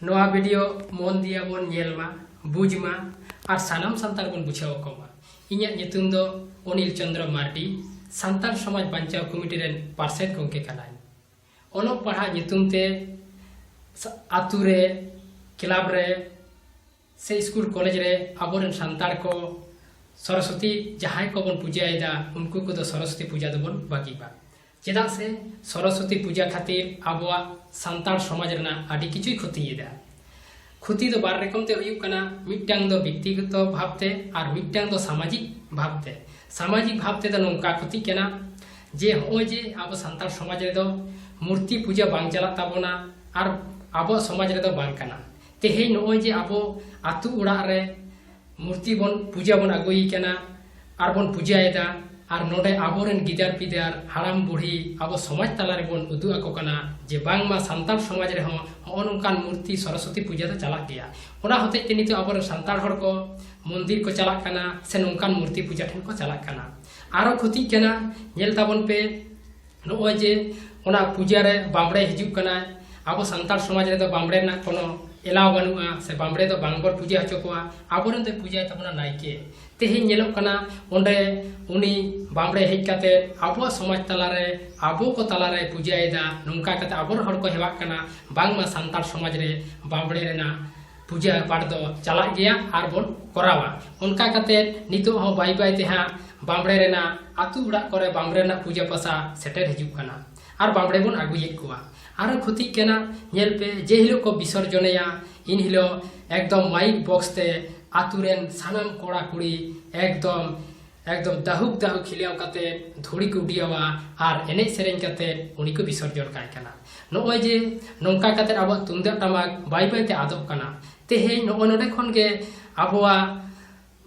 नोआ वीडियो मन दिया बन नेलमा बुझमा और सानाम सांतार बन बुझाव कोमा इन्या नितुम दो अनिल चंद्र मार्डी सांतार समाज बांचाव कमिटी रेन पार्सेट गोंके कनाई ओलो पढ़ा नितुम ते आतु रे क्लब रे से स्कूल कॉलेज रे आबोरेन सांतार को सरस्वती जहां को बन पूजाएदा उनको को तो सरस्वती पूजा दो बन बाकी बा चेदा से सरस्वती पूजा खातिर आबोआ सांतार समाज रेना आदि किचुई खतियेदा खुती दो बार रकम ते हुयुक कना मिट्टांग दो व्यक्तिगत भावते और मिट्टांग दो सामाजिक भावते दो नोंका खुती केना जे होय जे आबो सांतार समाज रे दो मूर्ति पूजा बांग चला ताबोना और आबो समाज रे दो बांग कना तेहे नोय जे आबो आतु उड़ा रे मूर्ति बन पूजा बन अगुई केना और बन पूजाएदा और नोडे आबोरेन गिदार पिदार हाराम बुढ़ी आबो समाज तलारे बन उदु आको कना जे बांगमा सांतार समाज रे हो नोंकान मूर्ति सरस्वती पूजा दो चला गया ओना होते ते नितो आबोरेन सांतार हर को मंदिर को चला कना से नोंकान मूर्ति पूजा ठेन को चला कना आरो खुती केना नेल ताबन पे नोय जे ओना पूजा रे बामड़े हिजुक कना आबो सांतार समाज रे दो बामड़े ना कोनो एलाव बानुआ से बामड़े दो बांगबर पूजा हचो कोआ आबोरेन दो पूजा तबना नाइके तेहे नेलोक कना ओंडे उनी बामड़े हेज काते आबो समाज तलारे आबो को तलारे पूजाएदा नोंका काते आबोर हर को हेवाक कना बांगमा सांतार समाज रे बामड़े रेना पूजा पाठ दो चला गया और बोन करावा उनका काते नितो हो बाई बाई ते हा बामड़े रेना आतु उड़ा करे बामड़े रेना पूजा पासा सेटर हिजुक कना और बामड़े बोन आगुयेक कोआ आरो खुती केना नेल पे जे हिलो को विसर्जनया इन हिलो एकदम माइक बॉक्स ते आतुरेन सानाम कोड़ा कुड़ी एकदम दाहुक खिलियाव काते धुड़ी को उडियावा और एने सेरेन काते उनी को विसर्जन काय कना नोय जे नोंका काते आबो तुंदे टमाक बाई बाई ते आदब कना तेहे नोय नोडे खन के आबोआ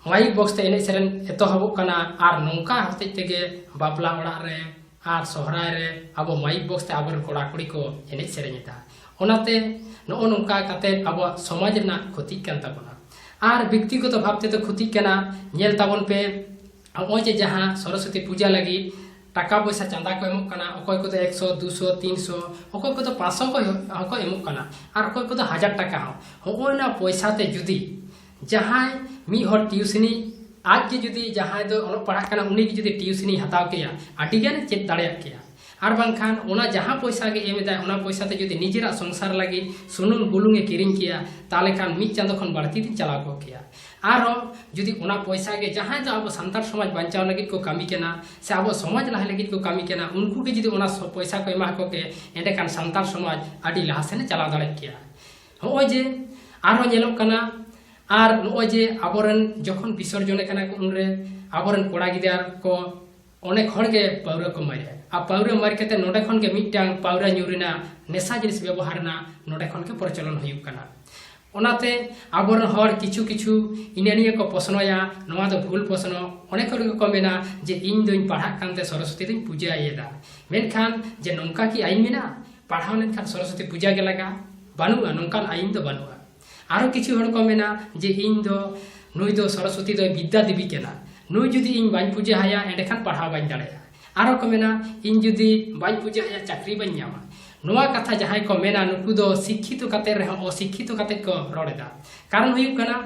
माइक बॉक्स ते एने सेरेन एतोहबो कना और नोंका हते तेगे बापला ओड़ा रे और सोहराय रे आबो माइक बॉक्स ते आबोर कोड़ा कुड़ी को एने सेरेनता ओनाते नो नोंका काते आबो समाज ना क्षति कान ताबोना और व्यक्तिगत भावते तो क्षति केना नेल ताबन पे नोय जे जहां सरस्वती पूजा लगी टाका पैसा चांदा को एमक कना अकोय को तो 100 200 300 अकोय को तो 500 को एमक कना और अकोय को तो 1000 टाका हो ना पैसा ते जुदी जहां मी हर ट्यूशनी आज के जुदी जहां दो अल पढ़ा कना उनी की जुदी ट्यूशनी हताव केया आटी गान चेत दाड़े केया और बांखान ओना जहां पैसा के एमेदा ओना पैसा ते जुदी निजेरा संसार लगी सुनुम बुलुंगे किरिंग किया ताले खान मी चांदो खन बाड़ती दिन चला को किया और जुदी ओना पैसा के जहां जो अब सांतार समाज बांचाव लगी को कामी केना से अब समाज लहा लगी को कामी केना उनको के जुदी ओना पैसा को एमा को के एंडे खान सांतार समाज आडी लहा सेने चला दाड़े किया होय जे आरो नेलोक कना और नोय जे आबोरेन जखन विसर्जन कना को उनरे आबोरेन कोड़ा गिदार को अनेक हर के पाउरा को मारे आ पाउरा मार केते नोडे खन के मिटांग पाउरा न्यूरिना नेशा जिनिस व्यवहार ना नोडे खन के प्रचलन हुयुक कना ओनाते आबोरेन हर किछु किछु इनेनिया को प्रश्नया नोआ दो भूल प्रश्न अनेक हर को मेना जे इन दोइन पढ़ा कानते सरस्वती दिन पूजा येदा मेनखान जे नोंका की आइन मेना पढ़ाव लेनखान सरस्वती पूजा के लगा बानुआ नोंकान आइन दो बानुआ आरो किछु हर को मेना जे इन दो नुई दो सरस्वती दो विद्या देवी केना नुई जुदी इन बाइन पूजा हाया एंडेखान पढ़ाव बाइन दाड़ेया आरो को मेना इन जुदी बाइन पूजा हाया चाकरी बाइन न्यामा नोआ कथा जहां को मेना नुकु दो शिक्षित काते रहे अशिक्षित काते को रड़ेदा कारण हुयुक कना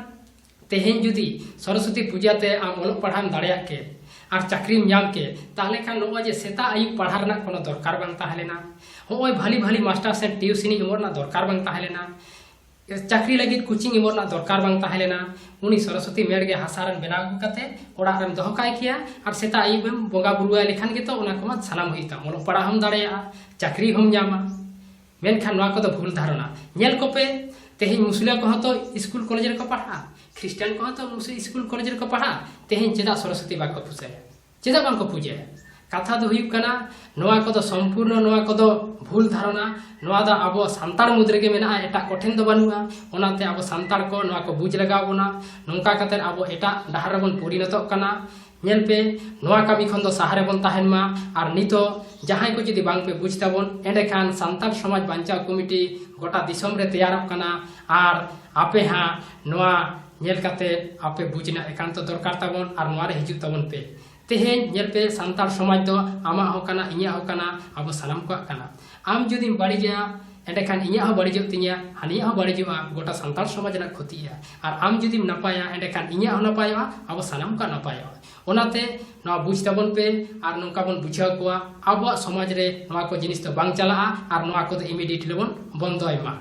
तेहेन जुदी सरस्वती पूजा ते आम ओल पढ़ाम दाड़ेया के और चाकरी न्याम के ताहले खान नोआ जे सेता आयु पढ़ा रना कोनो दरकार बांग ताहलेना होय भाली मास्टर से ट्यूशनी एमरना दरकार बांग ताहलेना चाकरी लगी कोचिंग एमरना दरकार बांग ताहलेना उनी सरस्वती मेड़ के हासारन बेनाव काते ओड़ा रम दोह काय किया और सेता आयुबम बोगा बुरुआ लेखान के तो ओना को मत सलाम होइता ओलो पढ़ा हम दाड़ेया चाकरी हम न्यामा मेनखान नोआ को तो भूल धारणा नेल को पे तेहे मुस्लिम को तो स्कूल कॉलेज रे को पढ़ा ख्रिस्टियन को तो मुस्लिम स्कूल कॉलेज रे को पढ़ा तेहे चेदा सरस्वती बाको पूजे चेदा बांग को पूजे कथा दो हुयुक कना नोआ को तो संपूर्ण नोआ को तो भूल धारणा नोआ दा आबो सांतार मुद्रे के मेना एटा कठिन दो बानुआ ओनाते आबो सांतार को नोआ को बुझ लगाव बोना नोंका कते आबो एटा डाहर बन परिणत कना नेल पे नोआ कामी खन दो सहारे बन ताहेन मा और नितो जहां को जदी बांग पे बुझता बन एंडे खान सांतार समाज बांचाव कमिटी गोटा दिसम रे तैयार कना और आपे हा नोआ नेल कते आपे बुझना एकांत दरकार ताबन और नोआ रे हिजु ताबन पे तेहेन नेल पे सांतार समाज दो आमा हो कना इया हो कना अब सानाम को कना आम जुदी बाड़ी जा एंडेखान इᱧᱟᱜ ᱦᱚᱸ ᱵᱟᱹᱲᱤᱡᱚᱜ ᱛᱤᱧᱟ ᱦᱟᱹᱱᱤᱭᱟᱜ ᱦᱚᱸ ᱵᱟᱹᱲᱤᱡᱚᱜᱼᱟ ᱜᱚᱴᱟ ᱥᱟᱱᱛᱟᱲ ᱥᱚᱢᱟᱡᱽ ᱨᱮᱱᱟᱜ ᱠᱷᱚᱛᱤᱜᱼᱟ ᱟᱨ ᱟᱢ ᱡᱩᱫᱤᱢ ᱱᱟᱯᱟᱭᱟ ᱮᱸᱰᱮᱠᱷᱟन ᱤᱧᱟᱹᱜ ᱦᱚᱸ ᱱᱟᱯᱟᱭᱚᱜᱼᱟ ᱟᱵᱚ ᱥᱟᱱᱟᱢ ᱠᱚ ᱱᱟᱯᱟᱭᱚᱜᱼᱟ ᱚᱱᱟᱛᱮ ᱱᱚᱣᱟ ᱵᱩᱡᱽ ᱛᱟᱵᱚᱱ ᱯᱮ ᱟᱨ ᱱᱚᱝᱠᱟ ᱵᱚᱱ ᱵᱩᱡᱷᱟᱹᱣ ᱠᱚᱣᱟ ᱟᱵᱚᱣᱟᱜ ᱥᱚᱢᱟᱡᱽ ᱨᱮ ᱱᱚᱣᱟ ᱠᱚ ᱡᱤᱱᱤᱥ ᱫᱚ ᱵᱟᱝ ᱪᱟᱞᱟᱜᱼᱟ ᱟᱨ ᱱᱚᱣᱟ ᱠᱚᱫᱚ ᱤᱢᱤᱰᱤᱭᱮᱴᱞᱤ ᱵᱚᱱ ᱵᱚᱱᱫᱚᱭ ᱢᱟ।